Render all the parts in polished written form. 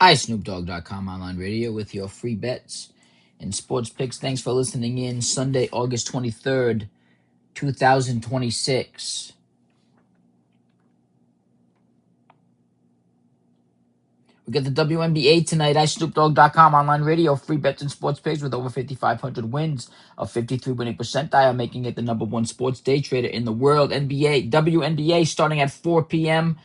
iSnoopDogg.com online radio with your free bets and sports picks. Thanks for listening in. Sunday, August 23rd, 2026. We got the WNBA tonight. iSnoopDogg.com online radio, free bets and sports picks with over 5,500 wins, a 53 winning percentile, making it the number one sports day trader in the world. WNBA starting at 4 p.m.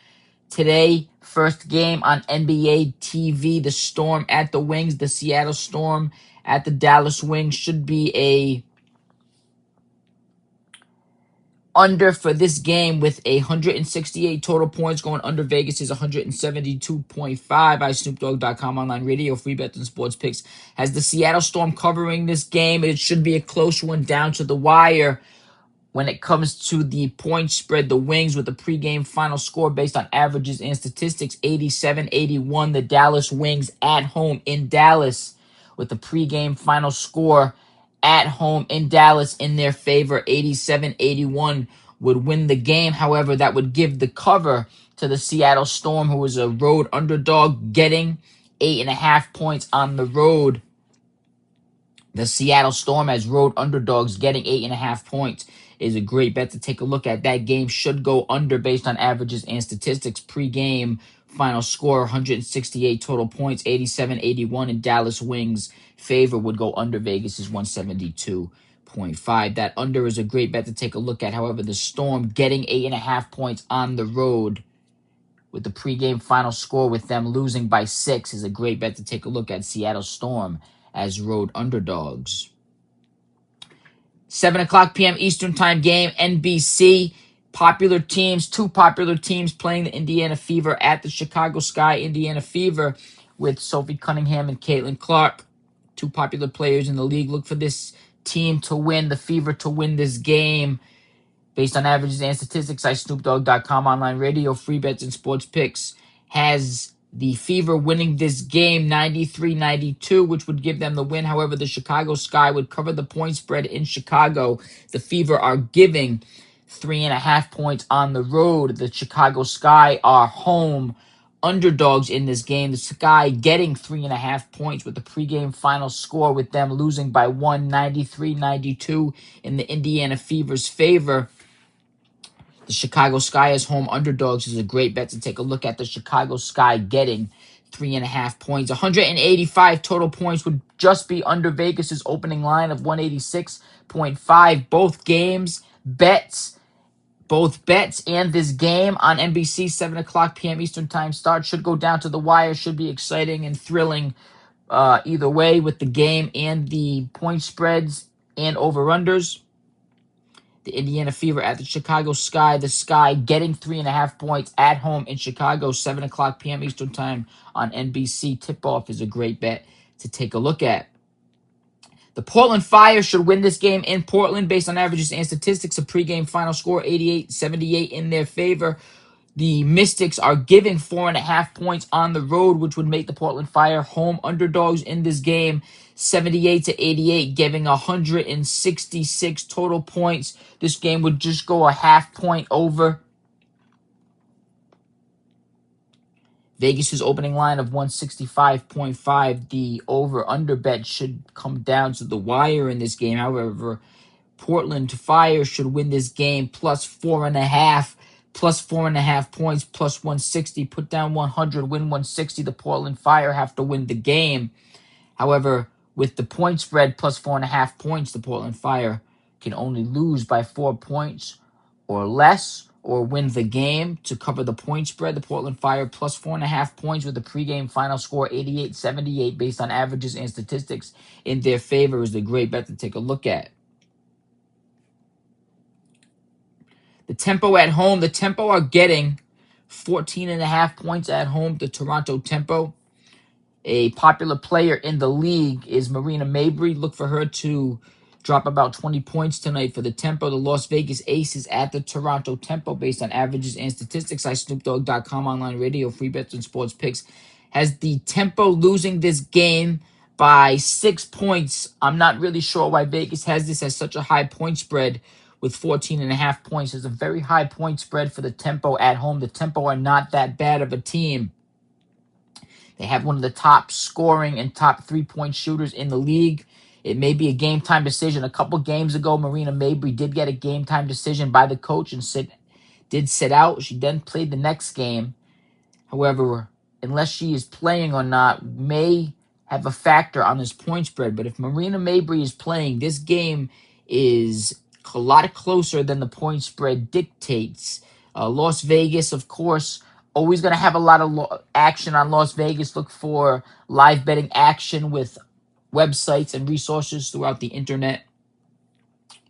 Today, first game on NBA TV, the Storm at the Wings, the Seattle Storm at the Dallas Wings. Should be a under for this game with 168 total points. Going under Vegas is 172.5. iSnoopDogg.com online radio, free bets and sports picks has the Seattle Storm covering this game. It should be a close one down to the wire. When it comes to the point spread, the Wings with the pregame final score based on averages and statistics, 87-81. The Dallas Wings at home in Dallas with the pregame final score at home in Dallas in their favor, 87-81 would win the game. However, that would give the cover to the Seattle Storm, who is a road underdog, getting 8.5 points on the road. The Seattle Storm as road underdogs getting 8.5 points is a great bet to take a look at. That game should go under based on averages and statistics. Pre-game final score, 168 total points, 87-81 in Dallas Wings favor would go under. Vegas is 172.5. That under is a great bet to take a look at. However, the Storm getting 8.5 points on the road with the pregame final score with them losing by 6 is a great bet to take a look at. Seattle Storm as road underdogs. 7 o'clock p.m. Eastern Time game, NBC. Two popular teams playing the Indiana Fever at the Chicago Sky. Indiana Fever with Sophie Cunningham and Caitlin Clark. Two popular players in the league. Look for this team to win, the Fever to win this game. Based on averages and statistics, iSnoopDogg.com online radio, free bets and sports picks has the Fever winning this game 93-92, which would give them the win. However, the Chicago Sky would cover the point spread in Chicago. The Fever are giving 3.5 points on the road. The Chicago Sky are home underdogs in this game. The Sky getting 3.5 points with the pregame final score with them losing by 93-92 in the Indiana Fever's favor. The Chicago Sky as home underdogs is a great bet to take a look at. The Chicago Sky getting 3.5 points. 185 total points would just be under Vegas's opening line of 186.5. Both bets and this game on NBC, 7 o'clock p.m. Eastern Time start. Should go down to the wire. Should be exciting and thrilling either way with the game and the point spreads and over-unders. The Indiana Fever at the Chicago Sky. The Sky getting 3.5 points at home in Chicago, 7 o'clock p.m. Eastern Time on NBC. Tip-off is a great bet to take a look at. The Portland Fire should win this game in Portland based on averages and statistics. A pregame final score, 88-78 in their favor. The Mystics are giving 4.5 points on the road, which would make the Portland Fire home underdogs in this game, 78-88, giving 166 total points. This game would just go a half point over. Vegas's opening line of 165.5. The over-under bet should come down to the wire in this game. However, Portland Fire should win this game plus 4.5. Plus 4.5 points, plus 160. Put down 100, win 160. The Portland Fire have to win the game. However, with the point spread plus 4.5 points, the Portland Fire can only lose by 4 points or less or win the game to cover the point spread. The Portland Fire plus 4.5 points with the pregame final score 88-78 based on averages and statistics in their favor is the great bet to take a look at. The Tempo at home. The Tempo are getting 14.5 points at home. The Toronto Tempo. A popular player in the league is Marina Mabrey. Look for her to drop about 20 points tonight for the Tempo. The Las Vegas Aces at the Toronto Tempo based on averages and statistics. iSnoopDogg.com online radio, free bets and sports picks has the Tempo losing this game by 6 points. I'm not really sure why Vegas has this as such a high point spread with 14.5 points. There's a very high point spread for the Tempo at home. The Tempo are not that bad of a team. They have one of the top scoring and top 3-point shooters in the league. It may be a game time decision. A couple games ago, Marina Mabrey did get a game time decision by the coach and did sit out. She then played the next game. However, unless she is playing or not, may have a factor on this point spread. But if Marina Mabrey is playing, this game is a lot closer than the point spread dictates. Las Vegas, of course, always going to have a lot of action on Las Vegas. Look for live betting action with websites and resources throughout the internet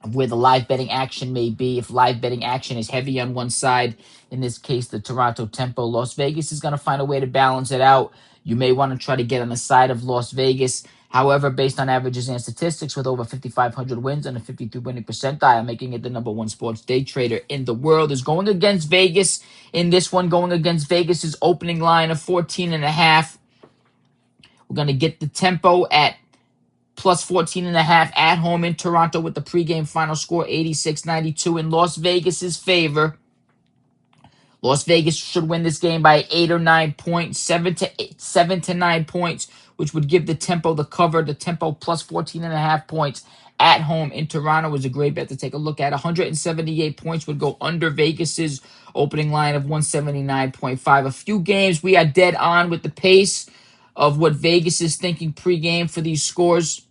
of where the live betting action may be. If live betting action is heavy on one side, in this case, the Toronto Tempo, Las Vegas is going to find a way to balance it out. You may want to try to get on the side of Las Vegas. However, based on averages and statistics, with over 5,500 wins and a 53 winning percentile, making it the #1 sports day trader in the world, is going against Vegas. In this one, going against Vegas's opening line of 14.5. We're going to get the Tempo at plus 14.5 at home in Toronto with the pregame final score 86-92 in Las Vegas's favor. Las Vegas should win this game by 8 or 9 points, 7 to 9 points, which would give the Tempo the cover. The Tempo plus 14.5 points at home in Toronto is a great bet to take a look at. 178 points would go under Vegas's opening line of 179.5. A few games we are dead on with the pace of what Vegas is thinking pregame for these scores.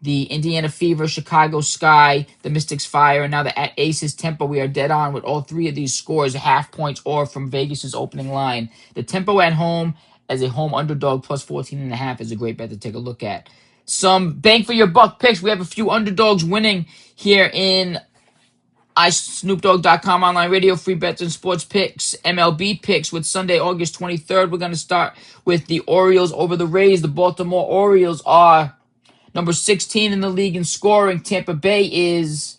The Indiana Fever, Chicago Sky, the Mystics Fire, and now the Aces Tempo. We are dead on with all three of these scores, half points or from Vegas's opening line. The Tempo at home as a home underdog plus 14.5 is a great bet to take a look at. Some bang for your buck picks. We have a few underdogs winning here in iSnoopDogg.com online radio, free bets and sports picks, MLB picks with Sunday, August 23rd. We're going to start with the Orioles over the Rays. The Baltimore Orioles are number 16 in the league in scoring. Tampa Bay is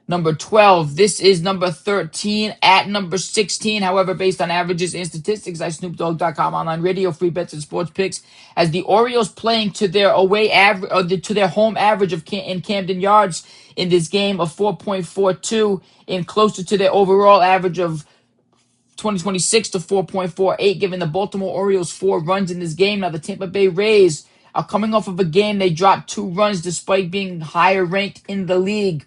number 12. This is number 13 at number 16. However, based on averages and statistics, iSnoopDogg.com online radio, free bets and sports picks, as the Orioles playing to their away average, or to their home average of in Camden Yards in this game of 4.42, and closer to their overall average of 2026 to 4.48, giving the Baltimore Orioles 4 runs in this game. Now, the Tampa Bay Rays are coming off of a game they dropped 2 runs despite being higher ranked in the league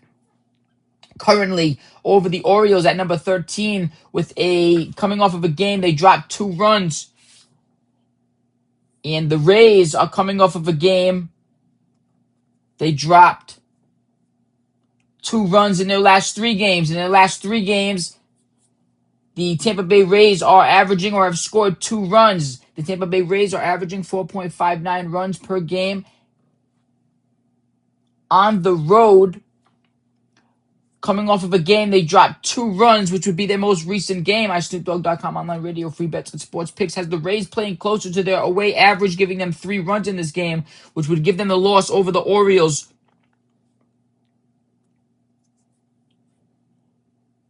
currently over the Orioles at number 13 with coming off of a game they dropped 2 runs. And the Rays are coming off of a game they dropped 2 runs in their last 3 games. In their last 3 games, the Tampa Bay Rays are averaging or have scored 2 runs. The Tampa Bay Rays are averaging 4.59 runs per game. On the road, coming off of a game, they dropped 2 runs, which would be their most recent game. iSnoopDogg.com online radio, free bets and sports picks has the Rays playing closer to their away average, giving them 3 runs in this game, which would give them the loss over the Orioles.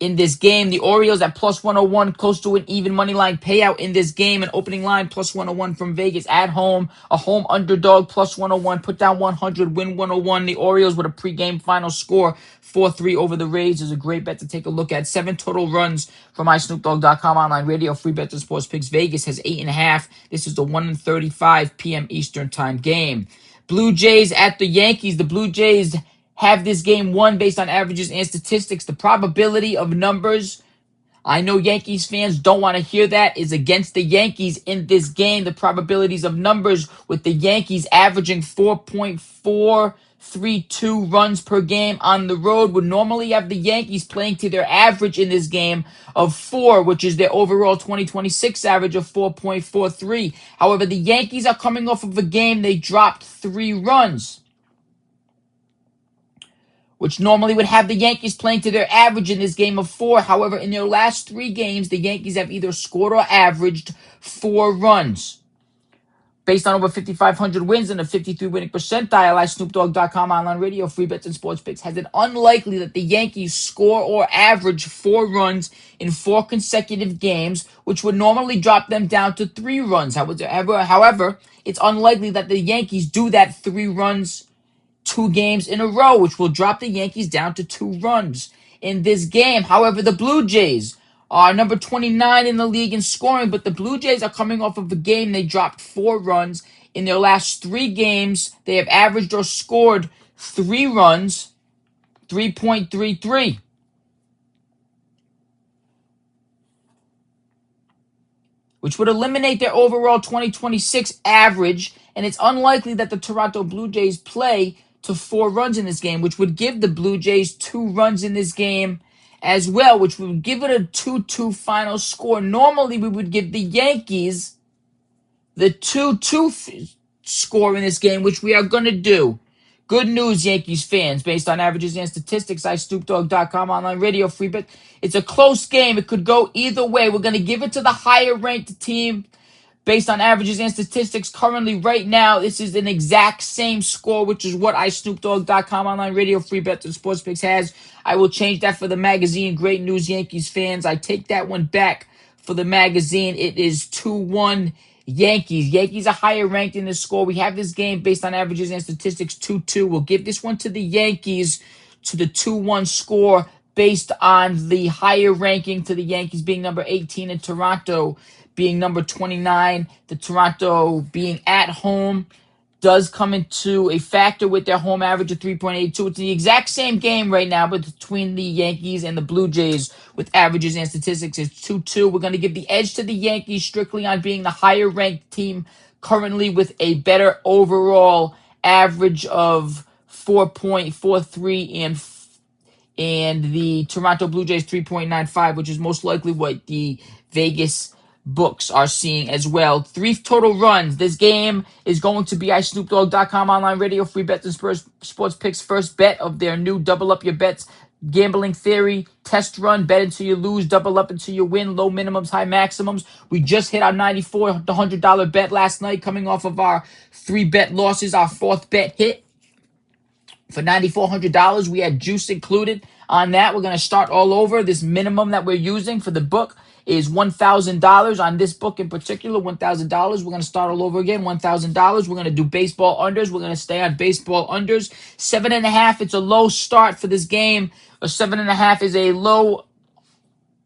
In this game, the Orioles at plus 101, close to an even money line payout in this game. An opening line plus 101 from Vegas at home. A home underdog plus 101. Put down 100, win 101. The Orioles with a pregame final score 4-3 over the Rays is a great bet to take a look at. 7 total runs from iSnoopDogg.com online radio, free bets and sports picks. Vegas has 8.5. This is the 1:35 p.m. Eastern time game. Blue Jays at the Yankees. The Blue Jays have this game won based on averages and statistics. The probability of numbers, I know Yankees fans don't want to hear that, is against the Yankees in this game. The probabilities of numbers with the Yankees averaging 4.432 runs per game on the road would normally have the Yankees playing to their average in this game of 4, which is their overall 2026 average of 4.43. However, the Yankees are coming off of a game they dropped 3 runs, which normally would have the Yankees playing to their average in this game of 4. However, in their last 3 games, the Yankees have either scored or averaged 4 runs. Based on over 5,500 wins and a 53 winning percentile, iSnoopDogg.com online radio, free bets and sports picks has it unlikely that the Yankees score or average 4 runs in 4 consecutive games, which would normally drop them down to 3 runs. However, it's unlikely that the Yankees do that 3 runs 2 games in a row, which will drop the Yankees down to 2 runs in this game. However, the Blue Jays are number 29 in the league in scoring, but the Blue Jays are coming off of a game they dropped 4 runs. In their last 3 games, they have averaged or scored 3 runs, 3.33, which would eliminate their overall 2026 average, and it's unlikely that the Toronto Blue Jays play to 4 runs in this game, which would give the Blue Jays 2 runs in this game as well, which would give it a 2-2 final score. Normally, we would give the Yankees the 2-2 score in this game, which we are going to do. Good news, Yankees fans. Based on averages and statistics, iSnoopDogg.com online radio free bet. It's a close game. It could go either way. We're going to give it to the higher ranked team based on averages and statistics. Currently, right now, this is an exact same score, which is what iSnoopDogg.com online radio free bets and sports picks has. I will change that for the magazine. Great news, Yankees fans. I take that one back for the magazine. It is 2-1 Yankees. Yankees are higher ranked in this score. We have this game based on averages and statistics 2-2. We'll give this one to the Yankees to the 2-1 score based on the higher ranking to the Yankees being number 18 and Toronto being number 29. The Toronto being at home does come into a factor with their home average of 3.82. It's the exact same game right now, but between the Yankees and the Blue Jays with averages and statistics, it's 2-2. We're going to give the edge to the Yankees strictly on being the higher ranked team currently with a better overall average of 4.43 and the Toronto Blue Jays 3.95, which is most likely what the Vegas books are seeing as well. 3 total runs. This game is going to be iSnoopDogg.com online radio free bets and sports picks first bet of their new double up your bets gambling theory test run. Bet until you lose, double up until you win, low minimums, high maximums. We just hit our $9,400 bet last night coming off of our 3 bet losses. Our 4th bet hit for $9,400. We had juice included on that. We're going to start all over. This minimum that we're using for the book is $1,000 on this book in particular. $1,000. We're going to start all over again. $1,000. We're going to do baseball unders. We're going to stay on baseball unders. 7.5. It's a low start for this game. A 7.5 is a low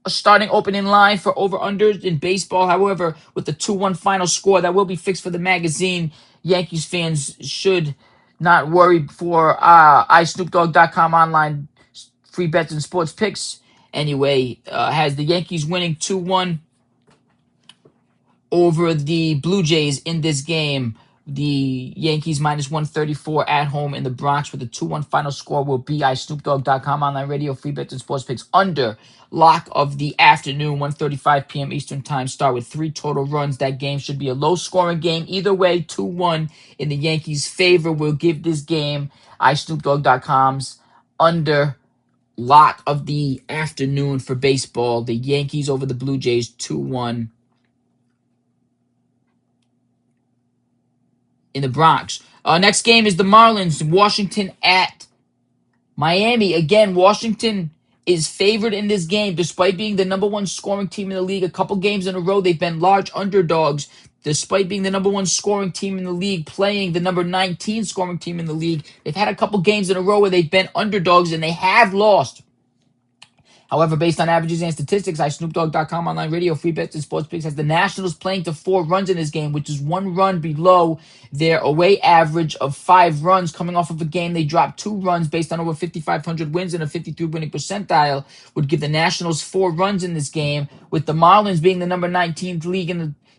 starting opening line for over-unders in baseball. However, with the 2-1 final score, that will be fixed for the magazine. Yankees fans should not worry for iSnoopDogg.com online free bets and sports picks. Anyway, has the Yankees winning 2-1 over the Blue Jays in this game. The Yankees minus 134 at home in the Bronx with a 2-1 final score will be iSnoopDogg.com online radio free bets and sports picks under lock of the afternoon, 1:35 p.m. Eastern time start with 3 total runs. That game should be a low scoring game. Either way, 2-1 in the Yankees' favor. We'll give this game iSnoopDogg.com's under lock of the afternoon for baseball. The Yankees over the Blue Jays 2-1 in the Bronx. Next game is the Marlins, Washington at Miami. Again, Washington is favored in this game despite being the number 1 scoring team in the league. A couple games in a row, they've been large underdogs despite being the number 1 scoring team in the league, playing the number 19 scoring team in the league. They've had a couple games in a row where they've been underdogs and they have lost. However, based on averages and statistics, iSnoopDogg.com online radio free bets and sports picks has the Nationals playing to 4 runs in this game, which is 1 run below their away average of 5 runs. Coming off of a game they dropped 2 runs based on over 5,500 wins and a 53 winning percentile would give the Nationals 4 runs in this game, with the Marlins being the number 19th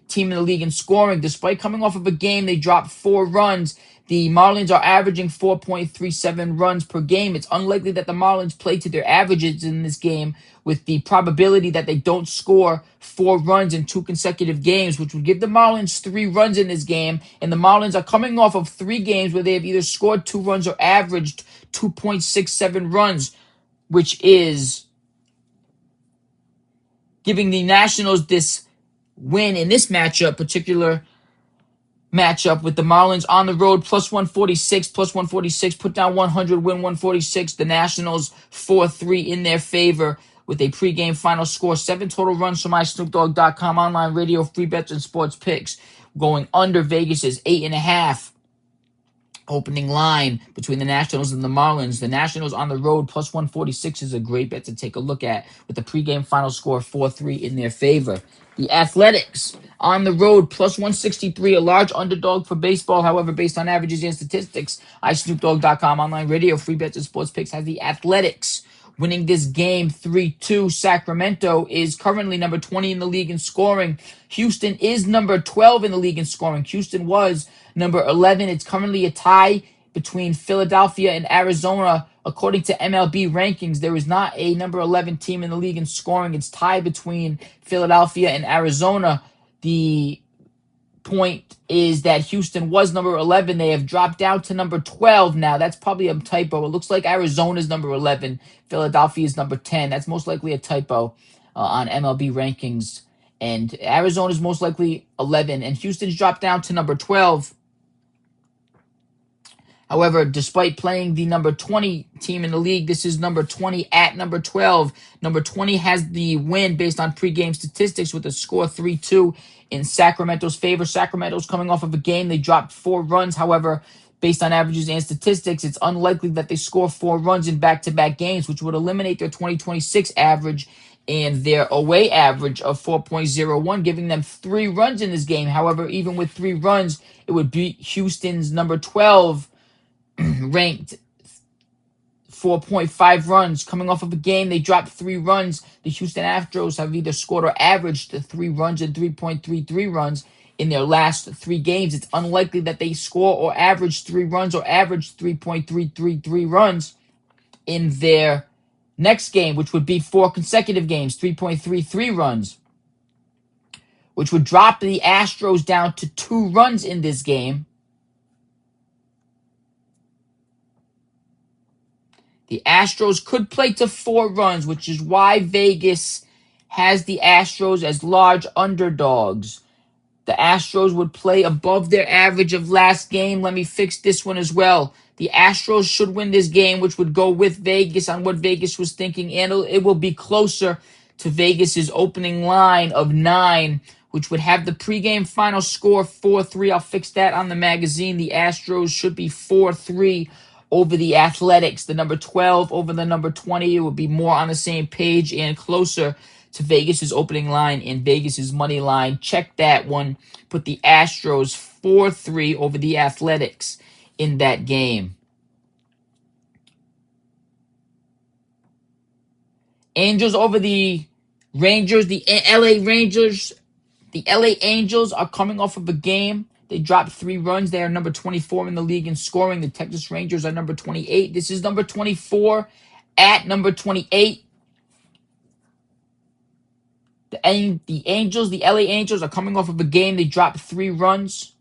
team in the league in scoring. Despite coming off of a game they dropped 4 runs, the Marlins are averaging 4.37 runs per game. It's unlikely that the Marlins play to their averages in this game, with the probability that they don't score 4 runs in 2 consecutive games, which would give the Marlins 3 runs in this game. And the Marlins are coming off of 3 games where they have either scored 2 runs or averaged 2.67 runs, which is giving the Nationals this win in this particular matchup with the Marlins on the road, plus 146, put down 100, win 146. The Nationals 4-3 in their favor with a pregame final score. 7 total runs from iSnoopDogg.com online radio free bets and sports picks. Going under Vegas is 8.5. Opening line between the Nationals and the Marlins. The Nationals on the road plus 146 is a great bet to take a look at with the pregame final score 4-3 in their favor. The Athletics on the road plus 163, a large underdog for baseball. However, based on averages and statistics, iSnoopDogg.com online radio, free bets and sports picks has the Athletics winning this game 3-2. Sacramento is currently number 20 in the league in scoring. Houston is number 12 in the league in scoring. Houston was number 11. It's currently a tie between Philadelphia and Arizona. According to MLB rankings, there is not a number 11 team in the league in scoring. It's tied between Philadelphia and Arizona. The point is that Houston was number 11. They have dropped down to number 12 now. That's probably a typo. It looks like Arizona's number 11. Philadelphia is number 10. That's most likely a typo on MLB rankings. And Arizona's most likely 11. And Houston's dropped down to number 12. However, despite playing the number 20 team in the league, this is number 20 at number 12. Number 20 has the win based on pregame statistics with a score 3-2 in Sacramento's favor. Sacramento's coming off of a game. They dropped 4 runs. However, based on averages and statistics, it's unlikely that they score 4 runs in back-to-back games, which would eliminate their 2026 average and their away average of 4.01, giving them 3 runs in this game. However, even with 3 runs, it would beat Houston's number 12 ranked 4.5 runs. Coming off of a game, they dropped 3 runs. The Houston Astros have either scored or averaged 3 runs and 3.33 runs in their last 3 games. It's unlikely that they score or average 3 runs or average 3.333 runs in their next game, which would be 4 consecutive games, 3.33 runs, which would drop the Astros down to 2 runs in this game. The Astros could play to 4 runs, which is why Vegas has the Astros as large underdogs. The Astros would play above their average of last game. Let me fix this one as well. The Astros should win this game, which would go with Vegas on what Vegas was thinking, and it will be closer to Vegas's opening line of 9, which would have the pregame final score 4-3. I'll fix that on the magazine. The Astros should be 4-3 over the Athletics. The number 12 over the number 20. It would be more on the same page and closer to Vegas's opening line and Vegas's money line. Check that one. Put the Astros 4-3 over the Athletics in that game. Angels over the Rangers. The LA Rangers. The LA Angels are coming off of a game. They dropped 3 runs. They are number 24 in the league in scoring. The Texas Rangers are number 28. This is number 24 at number 28. The Angels, the LA Angels are coming off of a game. They dropped 3 runs.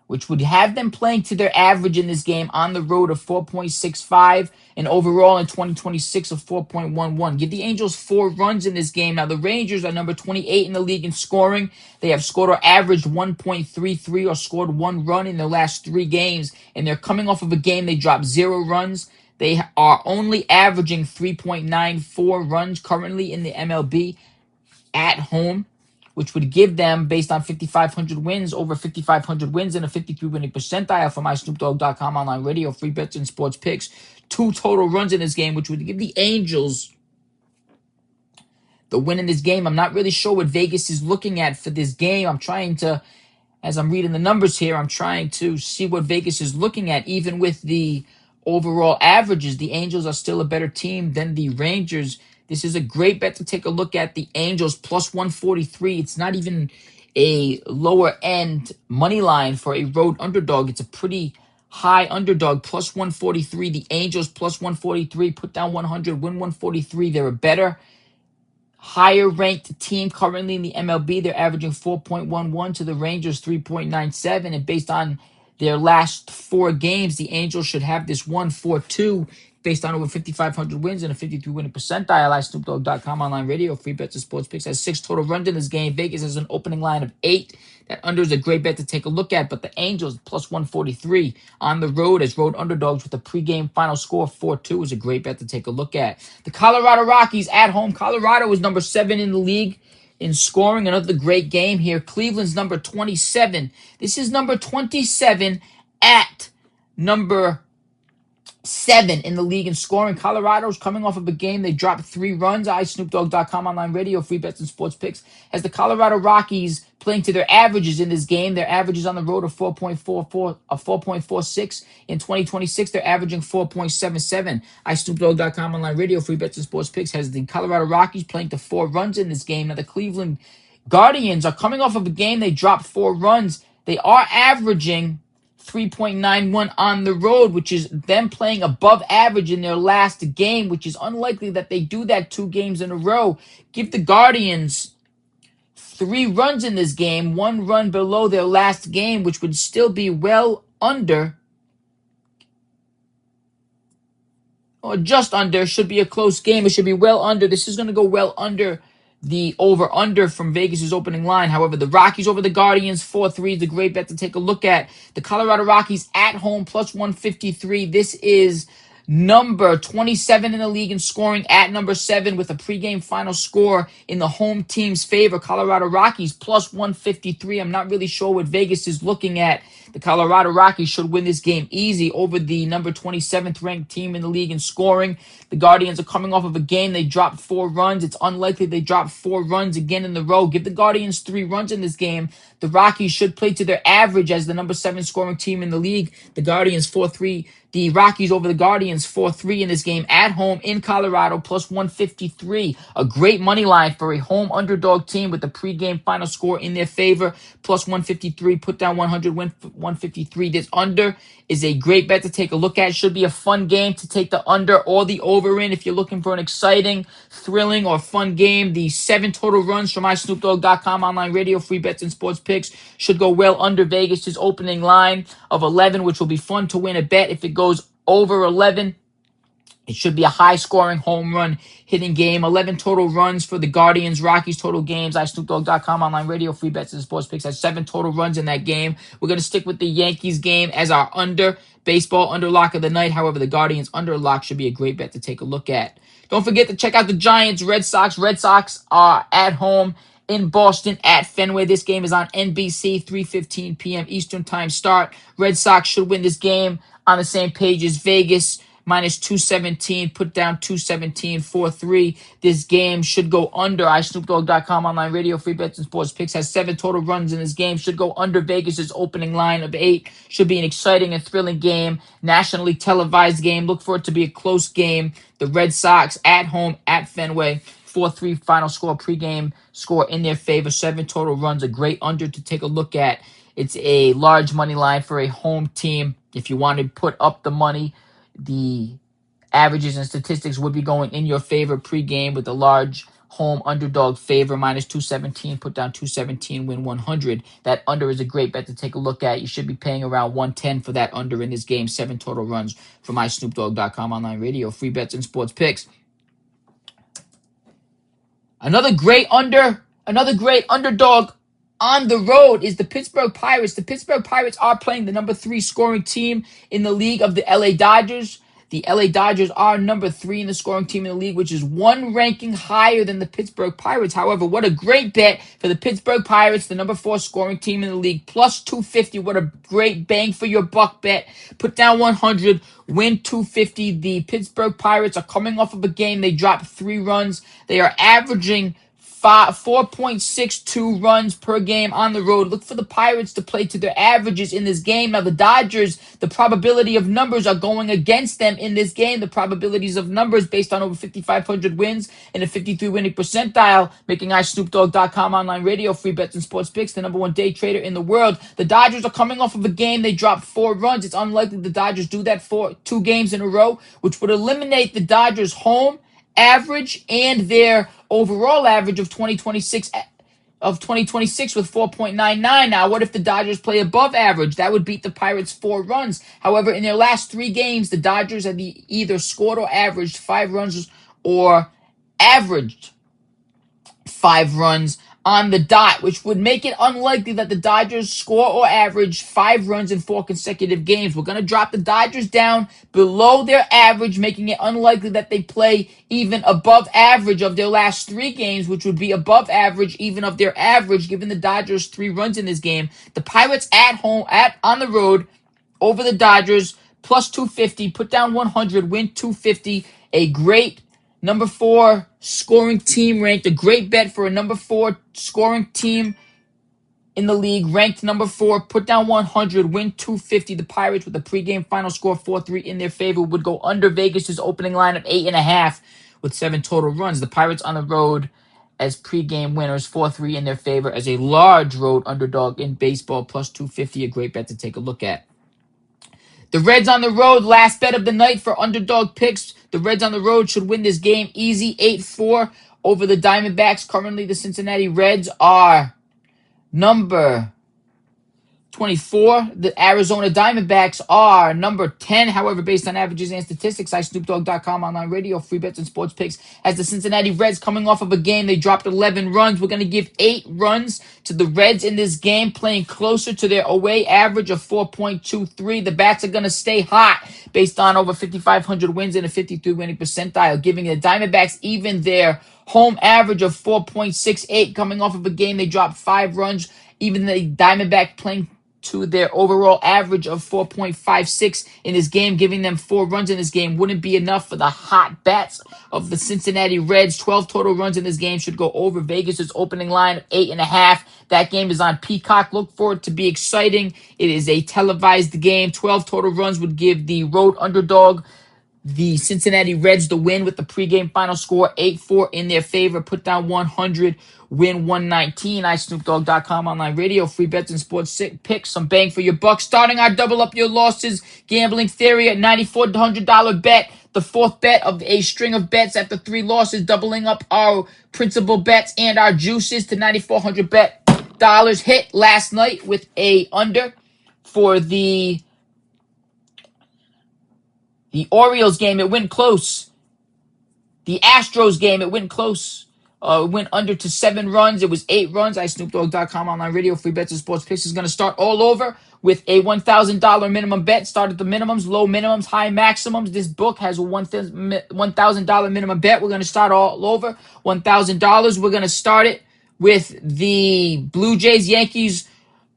Which would have them playing to their average in this game on the road of 4.65 and overall in 2026 of 4.11. Give the Angels 4 runs in this game. Now, the Rangers are number 28 in the league in scoring. They have scored or averaged 1.33 or scored 1 run in their last 3 games, and they're coming off of a game they dropped 0 runs. They are only averaging 3.94 runs currently in the MLB at home, which would give them, based on 5,500 wins, over 5,500 wins and a 53 winning percentile from iSnoopDogg.com online radio, free bets and sports picks. 2 total runs in this game, which would give the Angels the win in this game. I'm not really sure what Vegas is looking at for this game. I'm trying to, as I'm reading the numbers here, I'm trying to see what Vegas is looking at. Even with the overall averages, the Angels are still a better team than the Rangers. This is a great bet to take a look at. The Angels plus 143. It's not even a lower end money line for a road underdog. It's a pretty high underdog, plus 143. The Angels plus 143. Put down 100, win 143. They're a better, higher ranked team currently in the MLB. They're averaging 4.11 to the Rangers 3.97. And based on their last 4 games, the Angels should have this 1-4-2 based on over 5,500 wins and a 53 winning percentile. iSnoopDogg.com online radio, free bets and sports picks has 6 total runs in this game. Vegas has an opening line of 8. That under is a great bet to take a look at, but the Angels plus 143 on the road as road underdogs with a pregame final score of 4-2 is a great bet to take a look at. The Colorado Rockies at home. Colorado is number 7 in the league in scoring. Another great game here. Cleveland's number 27. This is number 27 at number 7 in the league in scoring. Colorado's coming off of a game. They dropped 3 runs. iSnoopDogg.com online radio, free bets and sports picks. As the Colorado Rockies playing to their averages in this game. Their averages on the road are 4.46. In 2026, they're averaging 4.77. iSnoopDogg.com online radio, free bets and sports picks has the Colorado Rockies playing to 4 runs in this game. Now the Cleveland Guardians are coming off of a game. They dropped 4 runs. They are averaging 3.91 on the road, which is them playing above average in their last game, which is unlikely that they do that 2 games in a row. Give the Guardians 3 runs in this game, 1 run below their last game, which would still be well under, or just under. Should be a close game. It should be well under. This is going to go well under the over-under from Vegas's opening line. However, the Rockies over the Guardians, 4-3 is a great bet to take a look at. The Colorado Rockies at home, plus 153. This is number 27 in the league in scoring, at number 7, with a pregame final score in the home team's favor. Colorado Rockies, plus 153. I'm not really sure what Vegas is looking at. The Colorado Rockies should win this game easy over the number 27th ranked team in the league in scoring. The Guardians are coming off of a game. They dropped 4 runs. It's unlikely they drop 4 runs again in the row. Give the Guardians 3 runs in this game. The Rockies should play to their average as the number 7 scoring team in the league. The Guardians 4-3. The Rockies over the Guardians 4-3 in this game at home in Colorado, plus 153. A great money line for a home underdog team with the pregame final score in their favor, plus 153. Put down 100, win 153. This under is a great bet to take a look at. Should be a fun game to take the under or the over in if you're looking for an exciting, thrilling, or fun game. The 7 total runs from iSnoopDogg.com online radio, free bets and sports picks should go well under Vegas' opening line of 11, which will be fun to win a bet if it goes over 11. It should be a high-scoring home run hitting game. 11 total runs for the Guardians. Rockies total games. iSnoopDogg.com online radio, free bets and sports picks has 7 total runs in that game. We're going to stick with the Yankees game as our under. Baseball under lock of the night. However, the Guardians under lock should be a great bet to take a look at. Don't forget to check out the Giants, Red Sox. Red Sox are at home in Boston at Fenway. This game is on NBC, 3:15 p.m. Eastern Time start. Red Sox should win this game on the same page as Vegas. Minus 217, put down 217, 4-3. This game should go under. iSnoopDogg.com online radio, free bets and sports picks has 7 total runs in this game. Should go under Vegas's opening line of 8. Should be an exciting and thrilling game. Nationally televised game. Look for it to be a close game. The Red Sox at home at Fenway. 4-3 final score, pregame score in their favor. 7 total runs. A great under to take a look at. It's a large money line for a home team. If you want to put up the money, the averages and statistics would be going in your favor pregame with a large home underdog favor, minus 217. Put down 217, win 100. That under is a great bet to take a look at. You should be paying around 110 for that under in this game. 7 total runs from iSnoopDogg.com online radio, free bets and sports picks. Another great underdog on the road is the Pittsburgh Pirates. The Pittsburgh Pirates are playing the number 3 scoring team in the league of the LA Dodgers. The LA Dodgers are number 3 in the scoring team in the league, which is 1 ranking higher than the Pittsburgh Pirates. However, what a great bet for the Pittsburgh Pirates, the number 4 scoring team in the league, plus 250. What a great bang for your buck bet. Put down 100, win 250. The Pittsburgh Pirates are coming off of a game. They dropped 3 runs. They are averaging 4.62 runs per game on the road. Look for the Pirates to play to their averages in this game. Now, the Dodgers, the probability of numbers are going against them in this game. The probabilities of numbers based on over 5,500 wins and a 53 winning percentile, making iSnoopDogg.com online radio, free bets and sports picks, the number 1 day trader in the world. The Dodgers are coming off of a game. They dropped 4 runs. It's unlikely the Dodgers do that for 2 games in a row, which would eliminate the Dodgers' home average and their overall average of 2026 with 4.99. Now, what if the Dodgers play above average? That would beat the Pirates 4 runs. However, in their last 3 games, the Dodgers have either scored or averaged 5 runs or averaged 5 runs on the dot, which would make it unlikely that the Dodgers score or average 5 runs in 4 consecutive games. We're going to drop the Dodgers down below their average, making it unlikely that they play even above average of their last 3 games, which would be above average even of their average, giving the Dodgers 3 runs in this game. The Pirates at home, on the road, over the Dodgers, plus 250, put down 100, win 250, a great number 4 scoring team ranked, a great bet for a number 4 scoring team in the league, ranked number 4, put down 100, win 250. The Pirates, with the pregame final score 4-3 in their favor, would go under Vegas's opening line of 8.5 with 7 total runs. The Pirates on the road as pregame winners, 4-3 in their favor as a large road underdog in baseball, plus 250, a great bet to take a look at. The Reds on the road, last bet of the night for underdog picks. The Reds on the road should win this game easy, 8-4 over the Diamondbacks. Currently, the Cincinnati Reds are number 24. The Arizona Diamondbacks are number 10. However, based on averages and statistics, SnoopDogg.com online radio, free bets and sports picks, has the Cincinnati Reds coming off of a game. They dropped 11 runs. We're going to give 8 runs to the Reds in this game, playing closer to their away average of 4.23. The bats are going to stay hot based on over 5,500 wins and a 53 winning percentile, giving the Diamondbacks even their home average of 4.68. Coming off of a game, they dropped 5 runs. Even the Diamondback playing to their overall average of 4.56 in this game, giving them 4 runs in this game wouldn't be enough for the hot bats of the Cincinnati Reds. 12 total runs in this game should go over Vegas's opening line of 8.5. That game is on Peacock. Look for it to be exciting. It is a televised game. 12 total runs would give the road underdog, the Cincinnati Reds, the win with the pregame final score 8-4 in their favor. Put down 100, win 119. SnoopDogg.com online radio, free bets and sports picks, some bang for your buck. Starting our double up your losses gambling theory at $9,400 bet. The 4th bet of a string of bets after 3 losses, doubling up our principal bets and our juices to $9,400 bet dollars. Hit last night with a under for the Orioles game. It went close. The Astros game, it went close. It went under to 7 runs. It was 8 runs. SnoopDogg.com online radio, free bets and sports picks is going to start all over with a $1,000 minimum bet. Start at the minimums, low minimums, high maximums. This book has a $1,000 minimum bet. We're going to start all over. $1,000. We're going to start it with the Blue Jays Yankees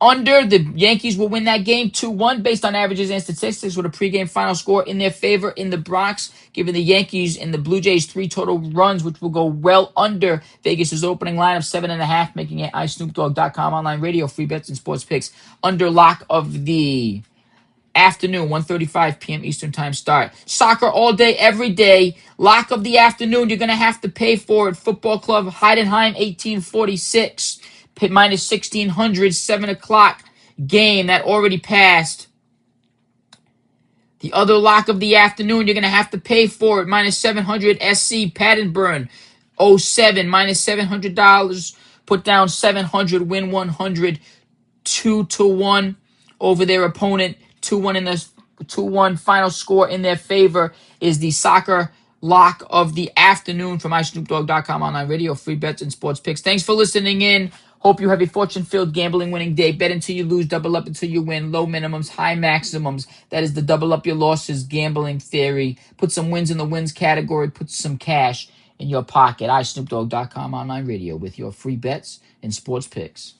under. The Yankees will win that game 2-1 based on averages and statistics with a pregame final score in their favor in the Bronx, giving the Yankees and the Blue Jays 3 total runs, which will go well under Vegas's opening line of 7.5, making it SnoopDogg.com online radio, free bets and sports picks under lock of the afternoon, 1:35 p.m. Eastern Time start. Soccer all day, every day. Lock of the afternoon, you're going to have to pay for it. Football Club Heidenheim, 1846. Minus 1,600, 7 o'clock game that already passed. The other lock of the afternoon, you're going to have to pay for it. Minus 700, SC Padenburn, 07, minus $700. Put down 700, win 100, 2-1 over their opponent. 2-1 in the 2-1 final score in their favor is the soccer lock of the afternoon from SnoopDogg.com online radio, free bets and sports picks. Thanks for listening in. Hope you have a fortune-filled gambling winning day. Bet until you lose, double up until you win. Low minimums, high maximums. That is the double up your losses gambling theory. Put some wins in the wins category. Put some cash in your pocket. SnoopDogg.com online radio with your free bets and sports picks.